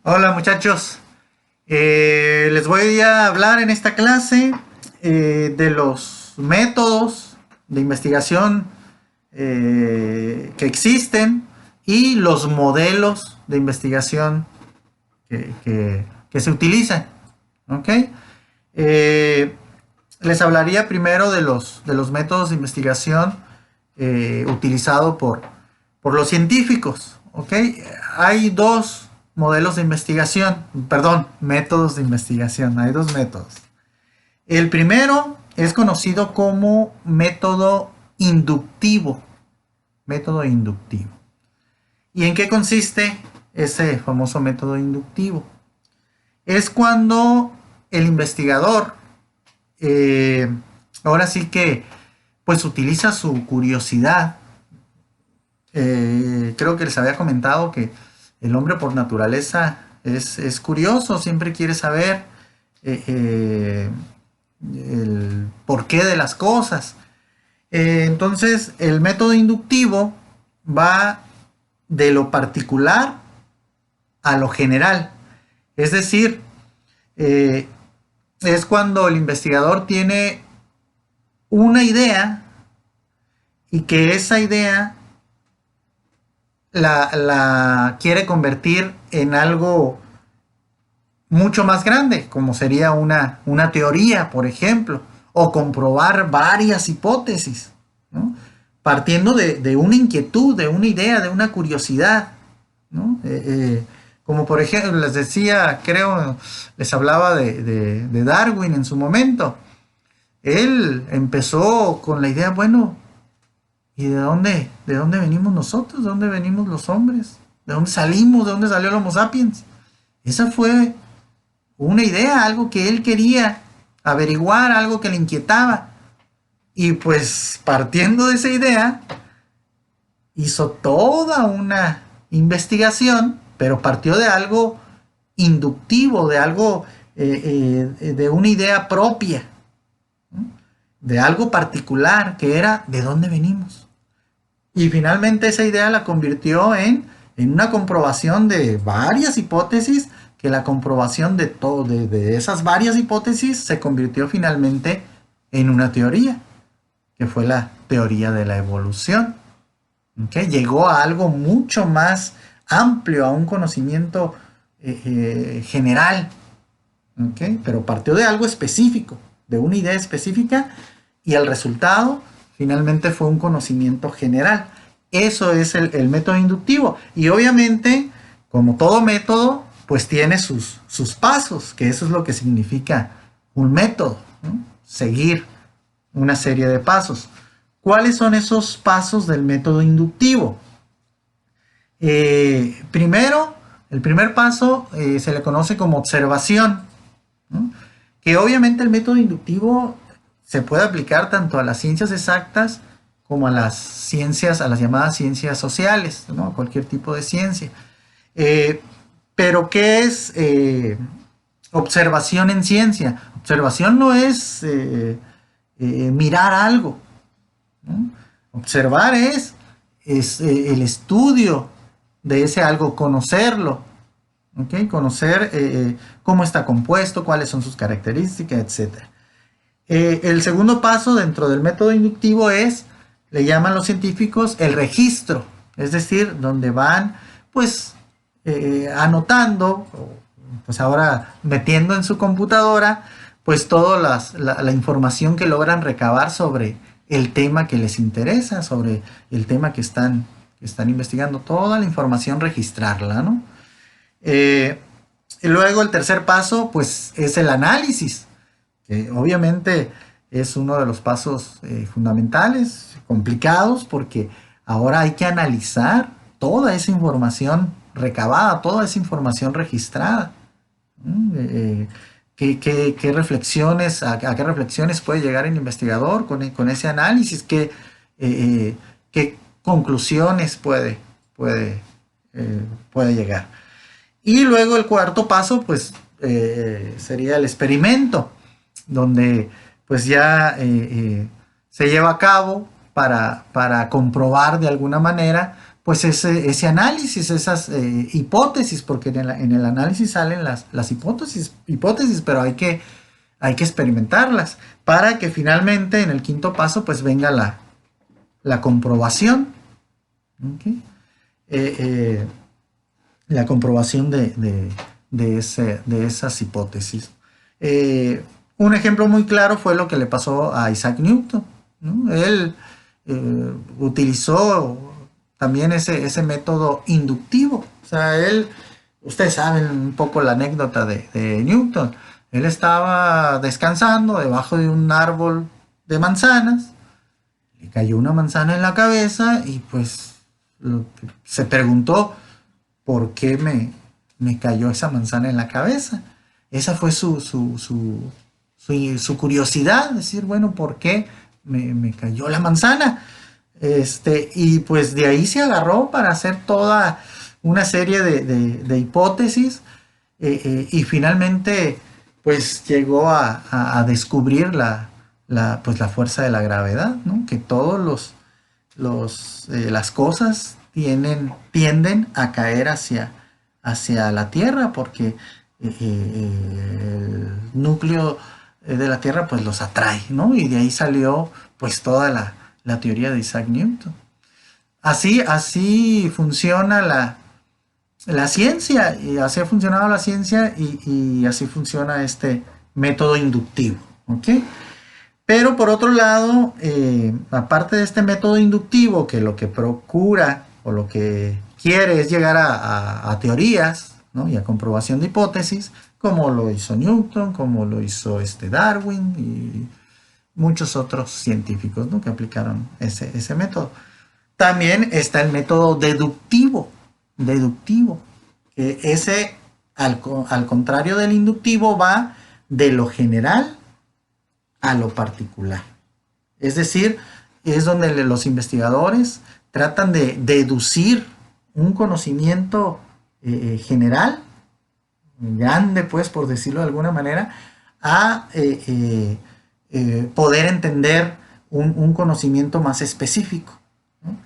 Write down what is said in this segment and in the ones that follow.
Hola muchachos. Les voy a hablar en esta clase de los métodos de investigación que existen y los modelos de investigación que se utilizan. ¿Ok? Les hablaría primero de los métodos de investigación utilizados por los científicos. ¿Ok? Hay dos modelos de investigación, perdón, métodos de investigación. Hay dos métodos. El primero es conocido como método inductivo. Método inductivo. ¿Y en qué consiste ese famoso método inductivo? Es cuando el investigador, ahora sí que, pues utiliza su curiosidad. Creo que les había comentado que el hombre por naturaleza es curioso, siempre quiere saber el porqué de las cosas. Entonces, el método inductivo va de lo particular a lo general. Es decir, es cuando el investigador tiene una idea y que esa idea la quiere convertir en algo mucho más grande, como sería una teoría, por ejemplo, o comprobar varias hipótesis, ¿no? Partiendo de una inquietud, de una idea, de una curiosidad, ¿no? Como por ejemplo, les decía, creo, les hablaba de Darwin en su momento. Él empezó con la idea, bueno, ¿y de dónde venimos nosotros? ¿De dónde venimos los hombres? ¿De dónde salimos? ¿De dónde salió el Homo sapiens? Esa fue una idea, algo que él quería averiguar, algo que le inquietaba. Y pues partiendo de esa idea, hizo toda una investigación, pero partió de algo inductivo, de algo, de una idea propia, ¿no? De algo particular, que era de dónde venimos. Y finalmente esa idea la convirtió en una comprobación de varias hipótesis, que la comprobación de esas varias hipótesis se convirtió finalmente en una teoría, que fue la teoría de la evolución. ¿Okay? Llegó a algo mucho más amplio, a un conocimiento general, ¿okay? Pero partió de algo específico, de una idea específica, y el resultado finalmente fue un conocimiento general. Eso es el método inductivo. Y obviamente, como todo método, pues tiene sus pasos, que eso es lo que significa un método, ¿no? Seguir una serie de pasos. ¿Cuáles son esos pasos del método inductivo? Primero, el primer paso se le conoce como observación, ¿no? Que obviamente el método inductivo se puede aplicar tanto a las ciencias exactas como a las ciencias, a las llamadas ciencias sociales, ¿no? Cualquier tipo de ciencia. Pero ¿qué es observación en ciencia? Observación no es mirar algo, ¿no? Observar es el estudio de ese algo, conocerlo, ¿okay? Conocer cómo está compuesto, cuáles son sus características, etc. El segundo paso dentro del método inductivo es, le llaman los científicos, el registro, es decir, donde van pues anotando, pues ahora metiendo en su computadora pues toda la información que logran recabar sobre el tema que les interesa, sobre el tema que están investigando, toda la información registrarla, ¿no? Y luego el tercer paso pues es el análisis, que obviamente es uno de los pasos fundamentales, complicados, porque ahora hay que analizar toda esa información recabada, toda esa información registrada. ¿Qué reflexiones, a qué reflexiones puede llegar el investigador con ese análisis? ¿Qué conclusiones puede llegar? Y luego el cuarto paso, pues, sería el experimento, donde pues ya se lleva a cabo para comprobar de alguna manera pues ese análisis, esas hipótesis, porque en el análisis salen las hipótesis, pero hay que experimentarlas para que finalmente en el quinto paso pues venga la comprobación. ¿Okay? La comprobación de esas hipótesis. Un ejemplo muy claro fue lo que le pasó a Isaac Newton, ¿no? Él utilizó también ese método inductivo. O sea, ustedes saben un poco la anécdota de Newton. Él estaba descansando debajo de un árbol de manzanas, le cayó una manzana en la cabeza y pues se preguntó por qué me cayó esa manzana en la cabeza. Esa fue su curiosidad, decir, bueno, ¿por qué me cayó la manzana? Y pues de ahí se agarró para hacer toda una serie de hipótesis y finalmente pues llegó a descubrir pues la fuerza de la gravedad, ¿no? Que todos las cosas tienden a caer hacia la Tierra porque el núcleo de la Tierra pues los atrae, ¿no? Y de ahí salió pues toda la teoría de Isaac Newton. Así funciona la ciencia, y así ha funcionado la ciencia y así funciona este método inductivo, ¿ok? Pero por otro lado, aparte de este método inductivo, que lo que procura o lo que quiere es llegar a teorías, ¿no? Y a comprobación de hipótesis, como lo hizo Newton, como lo hizo Darwin y muchos otros científicos, ¿no? Que aplicaron ese método. También está el método deductivo, que ese, al contrario del inductivo, va de lo general a lo particular. Es decir, es donde los investigadores tratan de deducir un conocimiento general, grande, pues, por decirlo de alguna manera, a poder entender un conocimiento más específico, ¿no?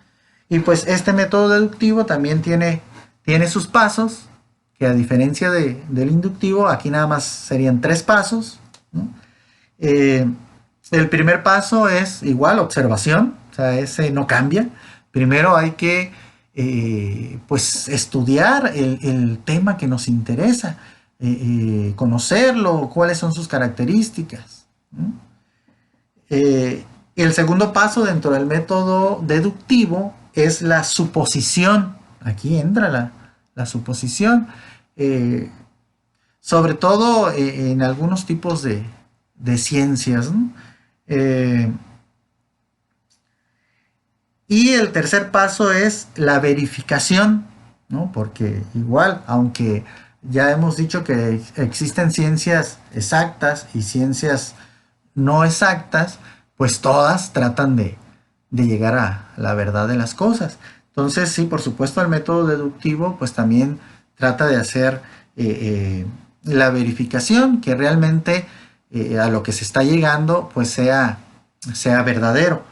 Y pues este método deductivo también tiene sus pasos, que a diferencia del inductivo, aquí nada más serían 3 pasos, ¿no? El primer paso es igual, observación, o sea, ese no cambia. Primero hay que pues estudiar el tema que nos interesa, conocerlo, cuáles son sus características, ¿no? El segundo paso dentro del método deductivo es la suposición. Aquí entra la suposición, sobre todo en algunos tipos de ciencias, ¿no? Y el tercer paso es la verificación, ¿no? Porque igual, aunque ya hemos dicho que existen ciencias exactas y ciencias no exactas, pues todas tratan de llegar a la verdad de las cosas. Entonces, sí, por supuesto, el método deductivo pues también trata de hacer la verificación, que realmente a lo que se está llegando pues sea verdadero.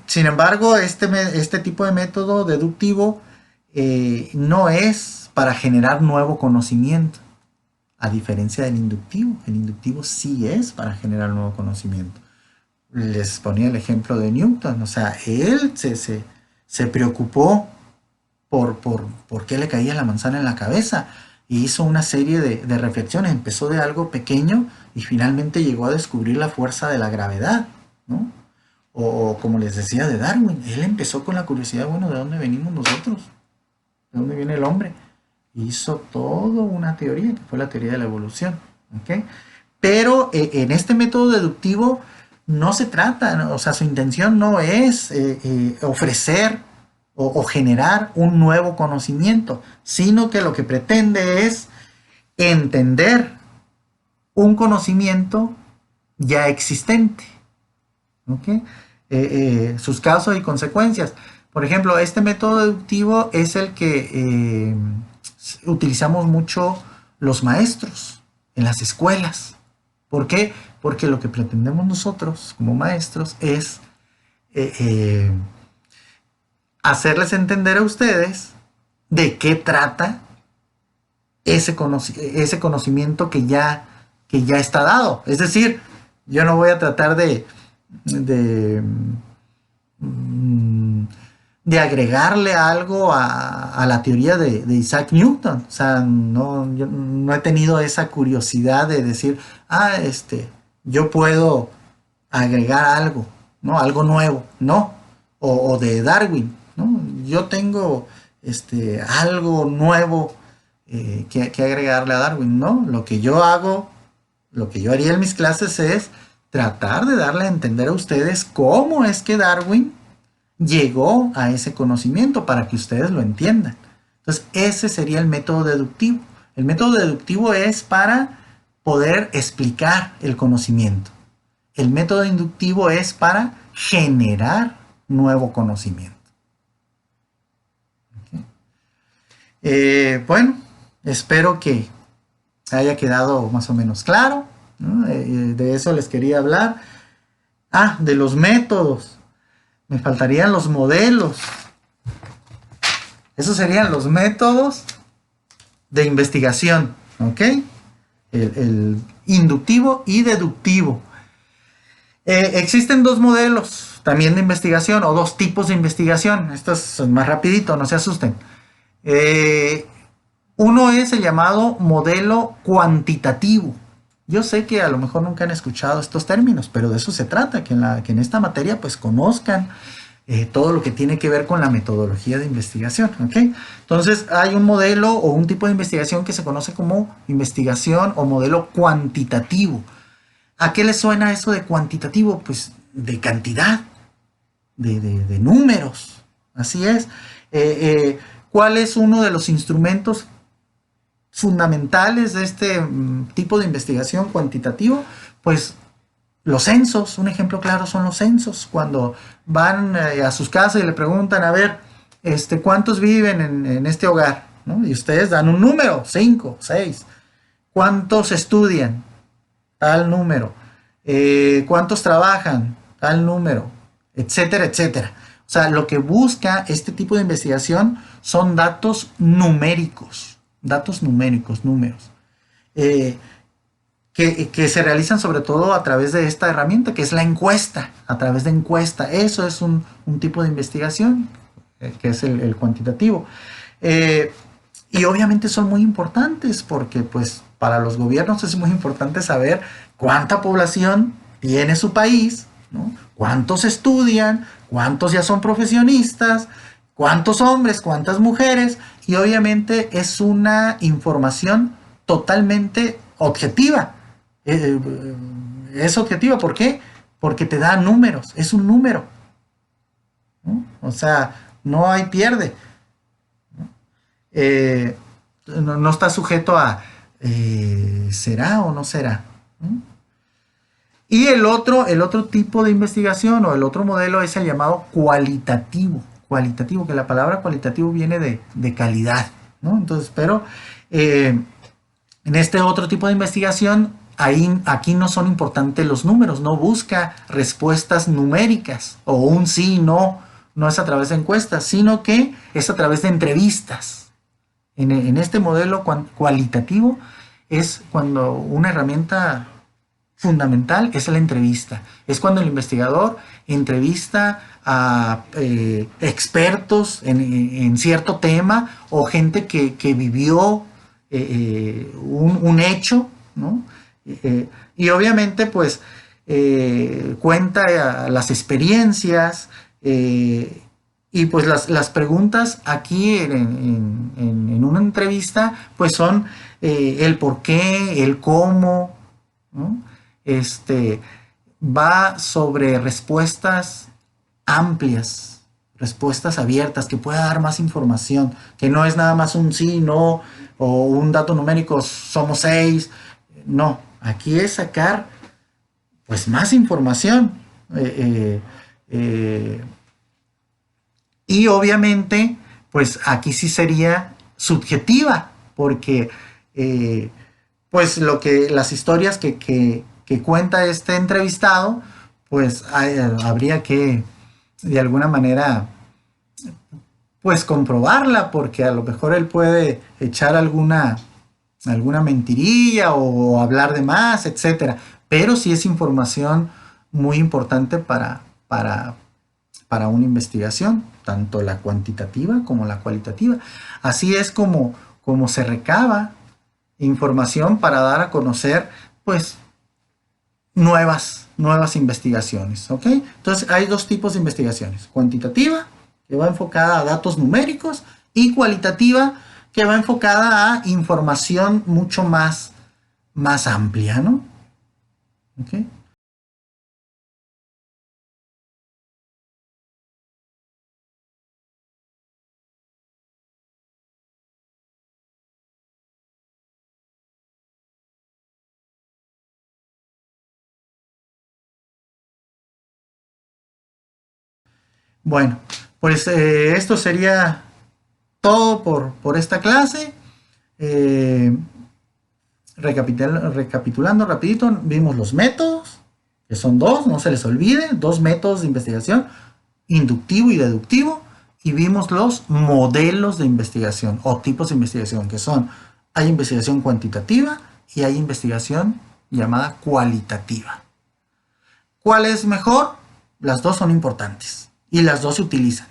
Sin embargo, este tipo de método deductivo no es para generar nuevo conocimiento, a diferencia del inductivo. El inductivo sí es para generar nuevo conocimiento. Les ponía el ejemplo de Newton, o sea, él se preocupó por qué le caía la manzana en la cabeza y hizo una serie de reflexiones. Empezó de algo pequeño y finalmente llegó a descubrir la fuerza de la gravedad, ¿no? O como les decía de Darwin, él empezó con la curiosidad, bueno, ¿de dónde venimos nosotros? ¿De dónde viene el hombre? Hizo toda una teoría, que fue la teoría de la evolución, ¿ok? Pero en este método deductivo no se trata, ¿no? O sea, su intención no es ofrecer o generar un nuevo conocimiento, sino que lo que pretende es entender un conocimiento ya existente, ¿ok? Sus causas y consecuencias. Por ejemplo, este método deductivo es el que utilizamos mucho los maestros en las escuelas. ¿Por qué? Porque lo que pretendemos nosotros como maestros es hacerles entender a ustedes de qué trata ese conocimiento que ya está dado. Es decir, yo no voy a tratar de, mm, de agregarle algo a la teoría de Isaac Newton. O sea, no, yo no he tenido esa curiosidad de decir, yo puedo agregar algo, ¿no? Algo nuevo, ¿no? O de Darwin, ¿no? Yo tengo algo nuevo que agregarle a Darwin, ¿no? Lo que yo hago, lo que yo haría en mis clases es tratar de darle a entender a ustedes cómo es que Darwin llegó a ese conocimiento para que ustedes lo entiendan. Entonces, ese sería el método deductivo. El método deductivo es para poder explicar el conocimiento. El método inductivo es para generar nuevo conocimiento. ¿Okay? Bueno, espero que haya quedado más o menos claro, ¿no? De eso les quería hablar. De los métodos. Me faltarían los modelos. Esos serían los métodos de investigación, ¿ok? El inductivo y deductivo. Existen dos modelos también de investigación o dos tipos de investigación. Esto es más rapidito, no se asusten. Uno es el llamado modelo cuantitativo. Yo sé que a lo mejor nunca han escuchado estos términos, pero de eso se trata, que en esta materia pues conozcan todo lo que tiene que ver con la metodología de investigación, ¿ok? Entonces hay un modelo o un tipo de investigación que se conoce como investigación o modelo cuantitativo. ¿A qué le suena eso de cuantitativo? Pues de cantidad, de números, así es. ¿Cuál es uno de los instrumentos fundamentales de este tipo de investigación cuantitativo? Pues los censos. Un ejemplo claro son los censos. Cuando van a sus casas y le preguntan, a ver, ¿cuántos viven en este hogar? ¿No? Y ustedes dan un número, 5, 6. ¿Cuántos estudian? Tal número. ¿Cuántos trabajan? Tal número, etcétera, etcétera. O sea, lo que busca este tipo de investigación son datos numéricos, números, que se realizan sobre todo a través de esta herramienta, que es la encuesta, a través de encuesta. Eso es un tipo de investigación, que es el cuantitativo. Y obviamente son muy importantes porque pues para los gobiernos es muy importante saber cuánta población tiene su país, ¿no? Cuántos estudian, cuántos ya son profesionistas, cuántos hombres, cuántas mujeres, y obviamente es una información totalmente objetiva. Es objetiva, ¿por qué? Porque te da números, es un número, ¿no? O sea, no hay pierde. No está sujeto a ¿será o no será? ¿no? Y el otro tipo de investigación o el otro modelo es el llamado cualitativo. Cualitativo, que la palabra cualitativo viene de calidad, ¿no? Entonces, pero en este otro tipo de investigación, aquí no son importantes los números, no busca respuestas numéricas o un sí, no es a través de encuestas, sino que es a través de entrevistas. En este modelo cualitativo es cuando una herramienta fundamental es la entrevista. Es cuando el investigador entrevista a expertos en cierto tema o gente que vivió un hecho, ¿no? Y obviamente pues cuenta las experiencias y pues las preguntas aquí en una entrevista pues son el por qué, el cómo, ¿no? Va sobre respuestas amplias, respuestas abiertas, que pueda dar más información, que no es nada más un sí, no, o un dato numérico, somos 6. No, aquí es sacar pues más información. Y obviamente, pues aquí sí sería subjetiva, porque pues las historias que cuenta este entrevistado, pues habría que de alguna manera pues comprobarla, porque a lo mejor él puede echar alguna mentirilla o hablar de más, etcétera. Pero sí es información muy importante para una investigación, tanto la cuantitativa como la cualitativa. Así es como se recaba información para dar a conocer, pues, nuevas investigaciones, ¿ok? Entonces hay dos tipos de investigaciones: cuantitativa, que va enfocada a datos numéricos, y cualitativa, que va enfocada a información mucho más amplia, ¿no? ¿Ok? Bueno, pues esto sería todo por esta clase. Eh, recapitulando rapidito, vimos los métodos, que son dos, no se les olvide, dos métodos de investigación: inductivo y deductivo. Y vimos los modelos de investigación o tipos de investigación, que son: hay investigación cuantitativa y hay investigación llamada cualitativa. ¿Cuál es mejor? Las dos son importantes y las dos se utilizan,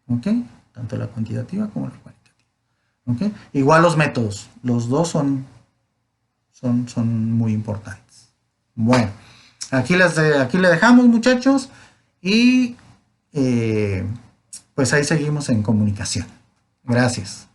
¿ok? Tanto la cuantitativa como la cualitativa, ¿ok? Igual los métodos, los dos son muy importantes. Bueno, aquí le dejamos, muchachos, y pues ahí seguimos en comunicación. Gracias.